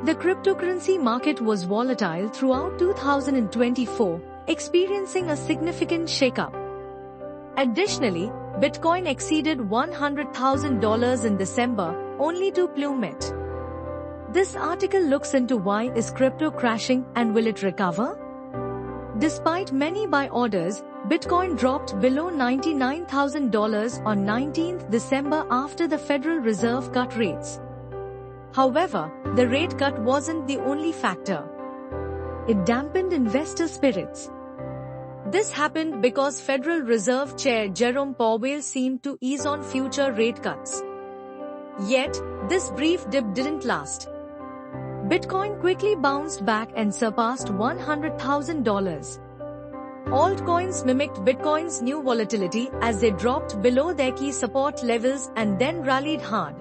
The cryptocurrency market was volatile throughout 2024, experiencing a significant shakeup. Additionally, Bitcoin exceeded $100,000 in December, only to plummet. This article looks into why is crypto crashing and will it recover? Despite many buy orders, Bitcoin dropped below $99,000 on 19th December after the Federal Reserve cut rates. However, the rate cut wasn't the only factor. It dampened investor spirits. This happened because Federal Reserve Chair Jerome Powell seemed to ease on future rate cuts. Yet, this brief dip didn't last. Bitcoin quickly bounced back and surpassed $100,000. Altcoins mimicked Bitcoin's new volatility as they dropped below their key support levels and then rallied hard.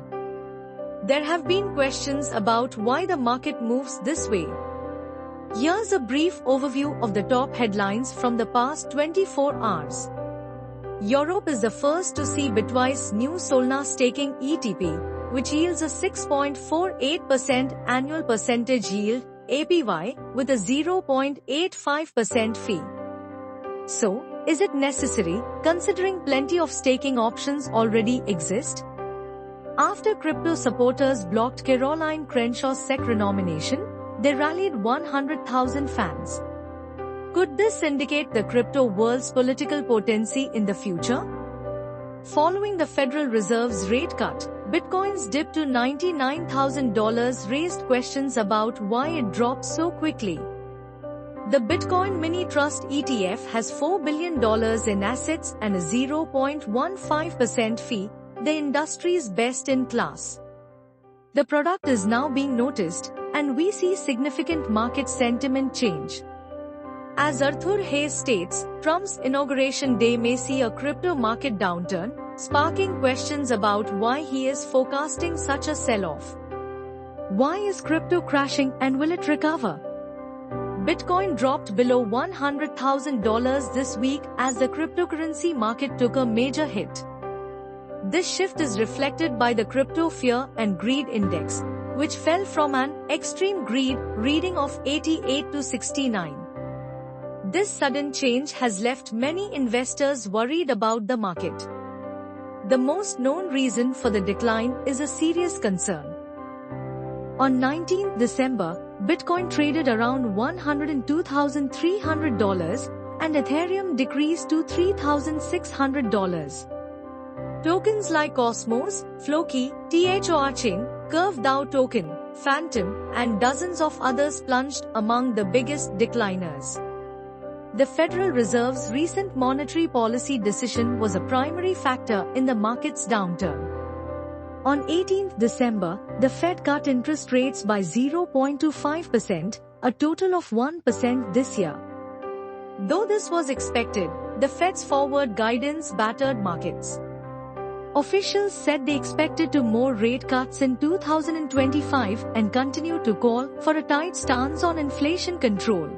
There have been questions about why the market moves this way. Here's a brief overview of the top headlines from the past 24 hours. Europe is the first to see Bitwise's new Solana staking ETP, which yields a 6.48% annual percentage yield APY with a 0.85% fee. So, is it necessary, considering plenty of staking options already exist? After crypto supporters blocked Caroline Crenshaw's SEC renomination, they rallied 100,000 fans. Could this indicate the crypto world's political potency in the future? Following the Federal Reserve's rate cut, Bitcoin's dip to $99,000 raised questions about why it dropped so quickly. The Bitcoin Mini Trust ETF has $4 billion in assets and a 0.15% fee, the industry's best in class. The product is now being noticed, and we see significant market sentiment change. As Arthur Hayes states, Trump's inauguration day may see a crypto market downturn, sparking questions about why he is forecasting such a sell-off. Why is crypto crashing and will it recover? Bitcoin dropped below $100,000 this week as the cryptocurrency market took a major hit. This shift is reflected by the Crypto Fear and Greed Index, which fell from an extreme greed reading of 88 to 69. This sudden change has left many investors worried about the market. The most known reason for the decline is a serious concern. On 19th December, Bitcoin traded around $102,300 and Ethereum decreased to $3,600. Tokens like Cosmos, Floki, THORChain, Curve DAO Token, Phantom, and dozens of others plunged among the biggest decliners. The Federal Reserve's recent monetary policy decision was a primary factor in the market's downturn. On 18th December, the Fed cut interest rates by 0.25%, a total of 1% this year. Though this was expected, the Fed's forward guidance battered markets. Officials said they expected more rate cuts in 2025 and continue to call for a tight stance on inflation control.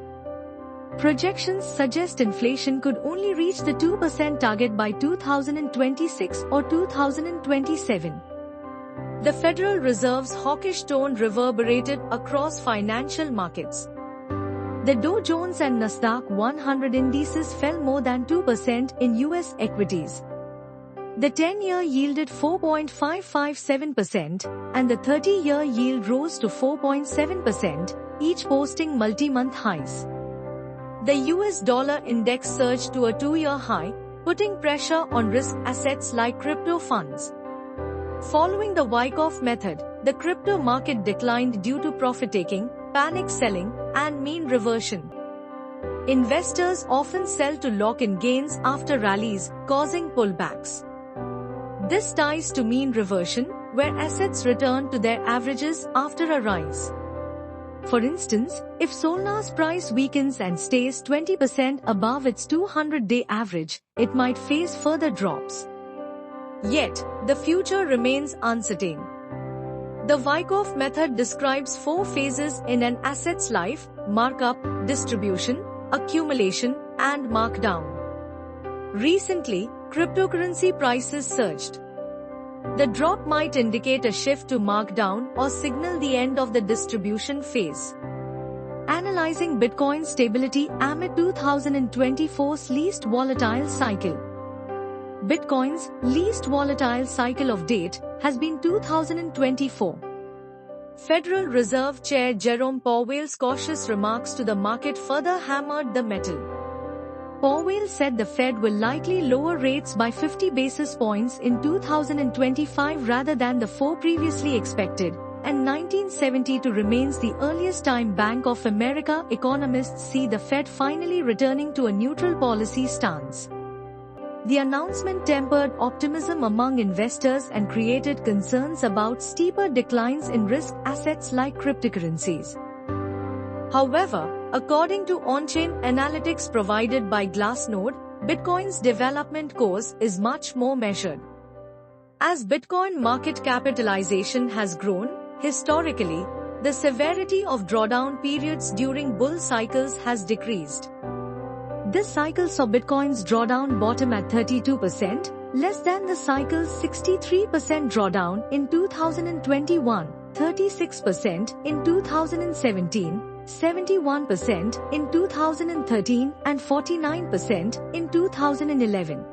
Projections suggest inflation could only reach the 2% target by 2026 or 2027. The Federal Reserve's hawkish tone reverberated across financial markets. The Dow Jones and Nasdaq 100 indices fell more than 2% in US equities. The 10-year yielded 4.557% and the 30-year yield rose to 4.7%, each posting multi-month highs. The US dollar index surged to a 2-year high, putting pressure on risk assets like crypto funds. Following the Wyckoff method, the crypto market declined due to profit-taking, panic selling, and mean reversion. Investors often sell to lock in gains after rallies, causing pullbacks. This ties to mean reversion, where assets return to their averages after a rise. For instance, if Solana's price weakens and stays 20% above its 200-day average, it might face further drops. Yet, the future remains uncertain. The Wyckoff method describes 4 phases in an asset's life: markup, distribution, accumulation, and markdown. Recently, cryptocurrency prices surged. The drop might indicate a shift to markdown or signal the end of the distribution phase. Analyzing Bitcoin stability amid 2024's least volatile cycle. Bitcoin's least volatile cycle of date has been 2024. Federal Reserve Chair Jerome Powell's cautious remarks to the market further hammered the metal. Powell said the Fed will likely lower rates by 50 basis points in 2025 rather than the 4 previously expected, and 1972 remains the earliest time Bank of America economists see the Fed finally returning to a neutral policy stance. The announcement tempered optimism among investors and created concerns about steeper declines in risk assets like cryptocurrencies. However, according to on-chain analytics provided by Glassnode, Bitcoin's development course is much more measured. As Bitcoin market capitalization has grown, historically, the severity of drawdown periods during bull cycles has decreased. This cycle saw Bitcoin's drawdown bottom at 32%, less than the cycle's 63% drawdown in 2021, 36% in 2017, 71% in 2013, and 49% in 2011.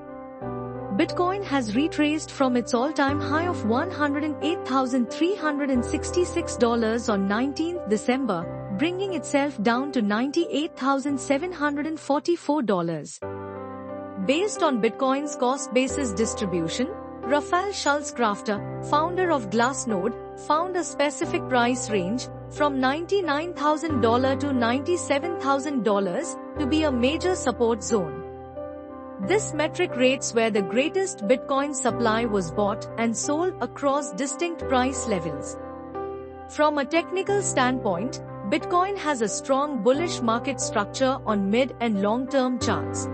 Bitcoin has retraced from its all-time high of $108,366 on 19th December, bringing itself down to $98,744. Based on Bitcoin's cost-basis distribution, Rafael Schulze-Crafter, founder of Glassnode, found a specific price range from $99,000 to $97,000 to be a major support zone. This metric rates where the greatest Bitcoin supply was bought and sold across distinct price levels. From a technical standpoint, Bitcoin has a strong bullish market structure on mid and long-term charts.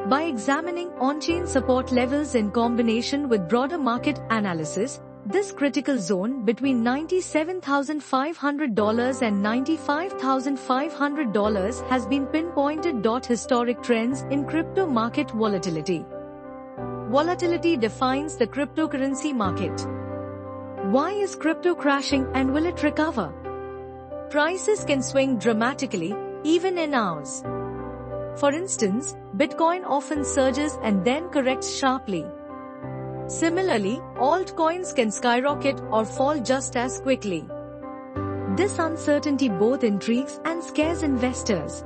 By examining on-chain support levels in combination with broader market analysis, this critical zone between $97,500 and $95,500 has been pinpointed. Historic trends in crypto market volatility. Volatility defines the cryptocurrency market. Why is crypto crashing and will it recover? Prices can swing dramatically, even in hours. For instance, Bitcoin often surges and then corrects sharply. Similarly, altcoins can skyrocket or fall just as quickly. This uncertainty both intrigues and scares investors.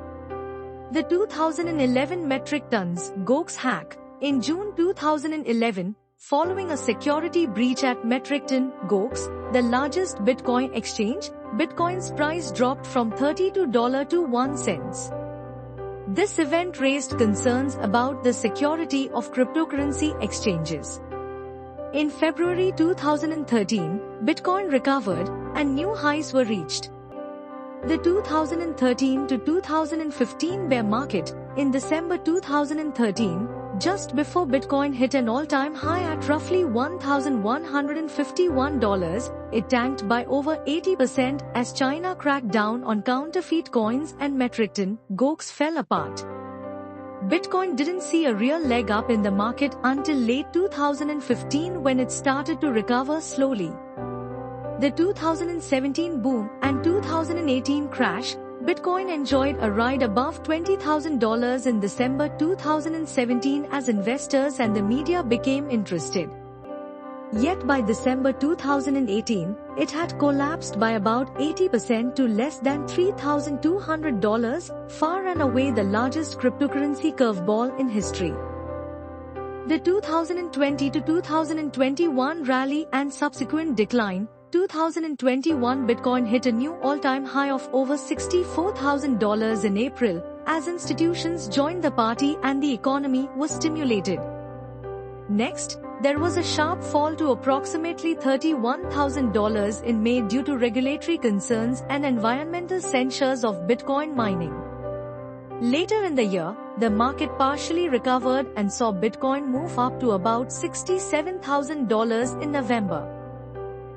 The 2011 metric tons Gox hack in June 2011, following a security breach at metric ton Gox, the largest Bitcoin exchange, Bitcoin's price dropped from $32 to 1 cent. This event raised concerns about the security of cryptocurrency exchanges. In February 2013, Bitcoin recovered and new highs were reached. The 2013 to 2015 bear market, in December 2013, just before Bitcoin hit an all-time high at roughly $1,151, it tanked by over 80% as China cracked down on counterfeit coins and metric ton Gox fell apart. Bitcoin didn't see a real leg up in the market until late 2015 when it started to recover slowly. The 2017 boom and 2018 crash, Bitcoin enjoyed a ride above $20,000 in December 2017 as investors and the media became interested. Yet by December 2018, it had collapsed by about 80% to less than $3,200, far and away the largest cryptocurrency curveball in history. The 2020 to 2021 rally and subsequent decline, 2021 Bitcoin hit a new all-time high of over $64,000 in April, as institutions joined the party and the economy was stimulated. Next, there was a sharp fall to approximately $31,000 in May due to regulatory concerns and environmental censures of Bitcoin mining. Later in the year, the market partially recovered and saw Bitcoin move up to about $67,000 in November.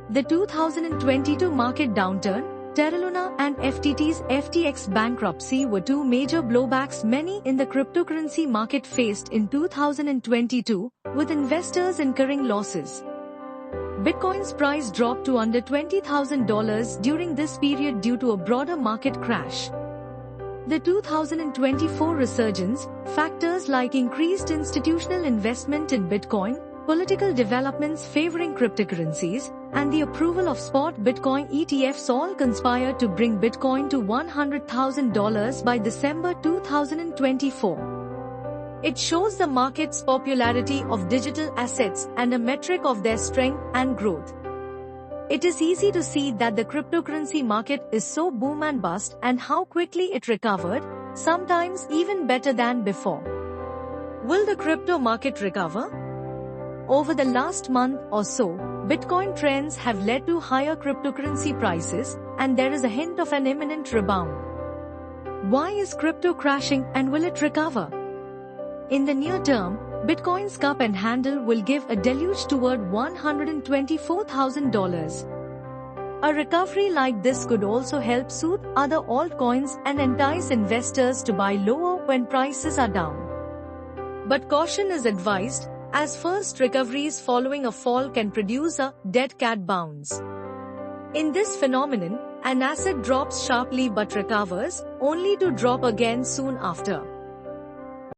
The 2022 market downturn, Terra Luna and FTT's FTX bankruptcy were two major blowbacks many in the cryptocurrency market faced in 2022, with investors incurring losses. Bitcoin's price dropped to under $20,000 during this period due to a broader market crash. The 2024 resurgence, factors like increased institutional investment in Bitcoin, political developments favoring cryptocurrencies, and the approval of spot Bitcoin ETFs all conspired to bring Bitcoin to $100,000 by December 2024. It shows the market's popularity of digital assets and a metric of their strength and growth. It is easy to see that the cryptocurrency market is so boom and bust and how quickly it recovered, sometimes even better than before. Will the crypto market recover? Over the last month or so, Bitcoin trends have led to higher cryptocurrency prices, and there is a hint of an imminent rebound. Why is crypto crashing and will it recover? In the near term, Bitcoin's cup and handle will give a deluge toward $124,000. A recovery like this could also help soothe other altcoins and entice investors to buy lower when prices are down. But caution is advised, as first recoveries following a fall can produce a dead cat bounce. In this phenomenon, an asset drops sharply but recovers, only to drop again soon after.